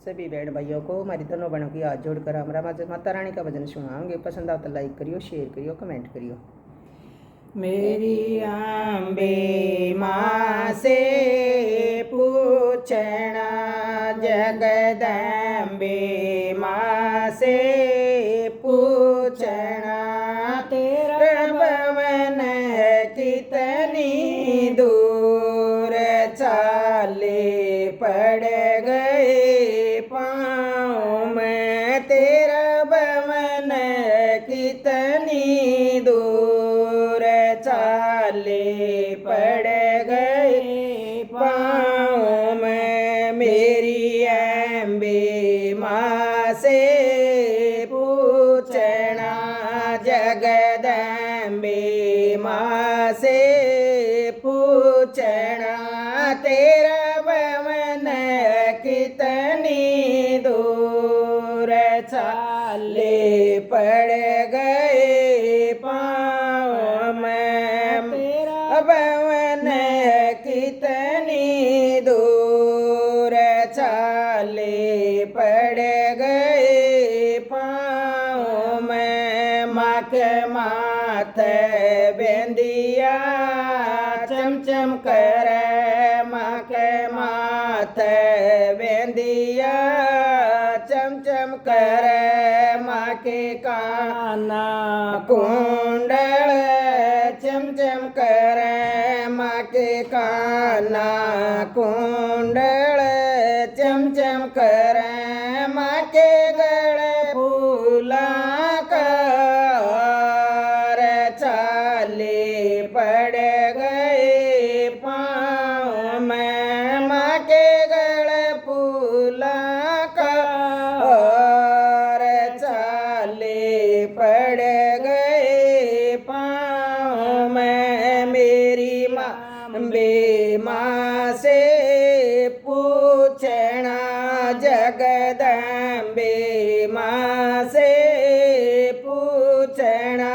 सभी बहन भाइयों को हमारी दोनों बहनों की हाथ जोड़कर हम माता रानी का भजन सुनाएंगे। पसंद आओ तो लाइक करियो, शेयर करियो, कमेंट करियो। मेरी अम्बे माँ से पूछना, जगदम्बे माँ से पूछना, तेरा भवन कितनी दूर, चाले पड़ गए पाँव में, तेरा भवन कितनी दूर, चाले पड़ गए पाँव में। मेरी अम्बे माँ से पूछना, जगदम्बे माँ से पूछना, तेरा भवन कितनी दूर, चाले पड़ गए पाँव में, तेरा भवन कितनी दूर, चाले पड़ गए पाँव में। माँ के माथे बेंदिया चमचम करे, माँ के माथे बेंदिया चमचम करे, माँ के काना कुंडल चमचम करे, माँ के काना कुंडल चमचम करे, माँ के गले फूला कर, चाले पड़ गए पाँव में, माँ के गले फूला कर, चाले पड़ गए पाँव में। मेरी अम्बे माँ से पूछना, जगदम्बे माँ से पूछना,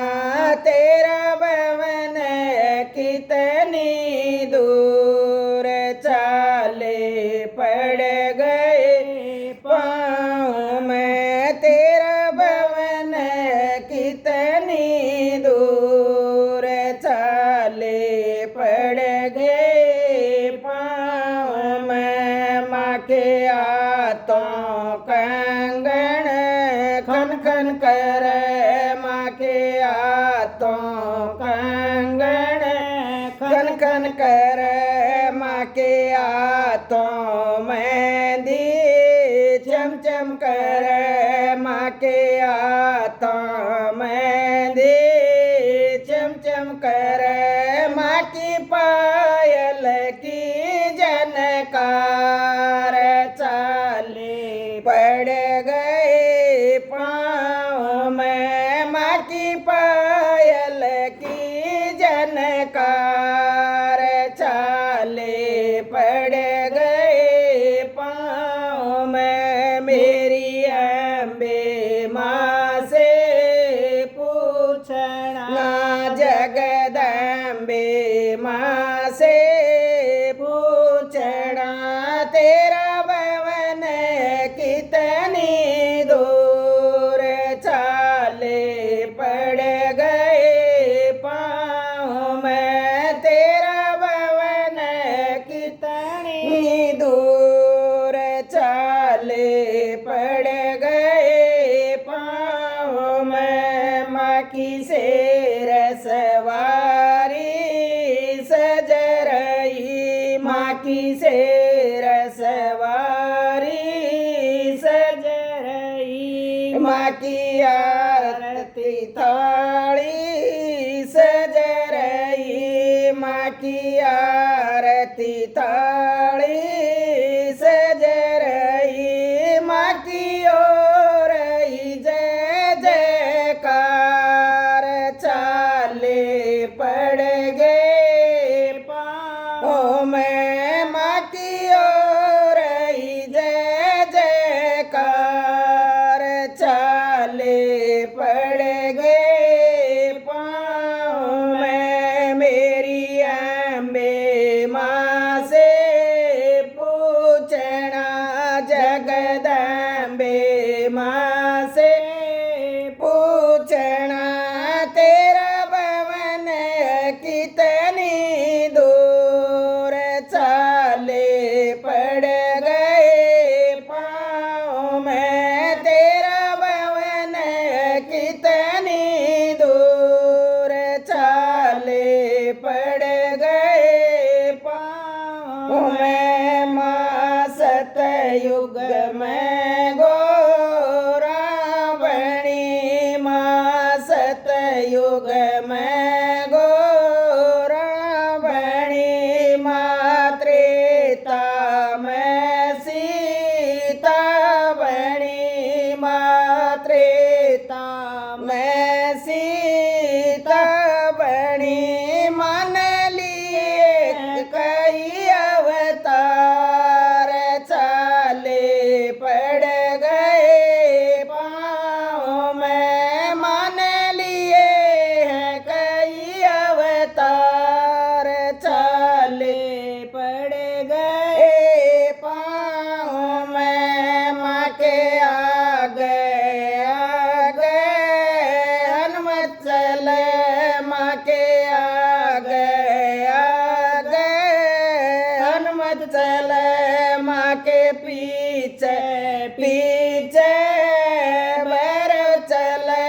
तेरा भवन कितनी दूर, चाले पड़ गए पाँव में, तेरा भवन कितनी दूर, चाले पड़ गए पाँव में। माँ के हाथों कंगन खन खन करे, माँ के हाथों कंगन खन खन करे, माँ के हाथों मेहंदी चम चम करे, माँ के हाथों मेहंदी चम चम करे, माँ की पायल की जनकार, चाले पड़ गए पाँव में, माँ की पायल की जनकार, चाले पड़ गए पाँव में। मेरी अम्बे माँ से पूछना, जगदम्बे माँ से पूछना, तेरा भवन कितनी दूर, चाले पड़ गए पाँव में, तेरा भवन कितनी दूर, चाले पड़ गए पाँव में। माँ की शेर सवारी सज रही, माँ की शेर सवारी सज रही, माँ की आरती थाली सज रही, माँ की आरती थाली सज रही, माँ की हो रही जय जयकार, चाले पड़ गए पाँव में, माँ की हो रही जय जयकार, चाले पड़ गए पाँव में। मेरी अम्बे जगदम्बे माँ से पूछना तेरा भवन कितनी दूर। चाले पड़ गए पाँव में तेरा भवन कितनी दूर। चाले पड़ गए पाँव में माँ सतयुग में गोरा बनी। माँ सतयुग में गोरा बनी। माँ त्रेता में सीता बनी। माँ त्रेता में सीता बनी। मन लिए कई अवतार। चाले पड़ गए पाँव में। मन लिए हैं कई अवतार। चाले पड़ गए पाँव में। माँ के आगे आगे हनुमत चले। माँ के आगे आगे हनुमत चले। माँ के पीछे पीछे भैरव चले।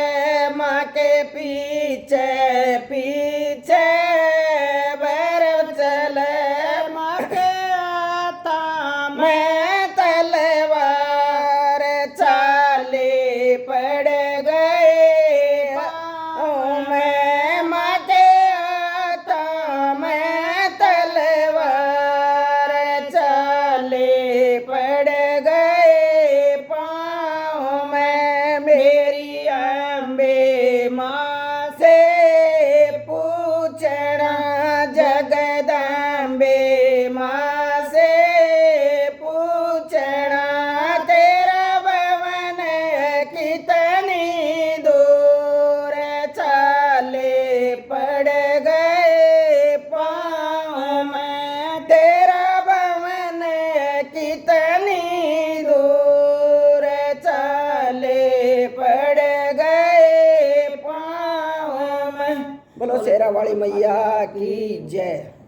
माँ के पीछे पीछे भैरव चले। माँ के हाथा में तलवार। चाले पड़ गए पाँव में। माँ के हाथा में तलवार। चाले पड़ गए पाँव में। मेरी अम्बे माँ से पूछना जगदम्बे माँ से पूछना तेरा भवन कितनी दूर। चाले पड़ गए पाँव में। तेरा भवन कितनी दूर। चाले पड़ गए पाँव में। बोलो शेरा वाली मैया की जय।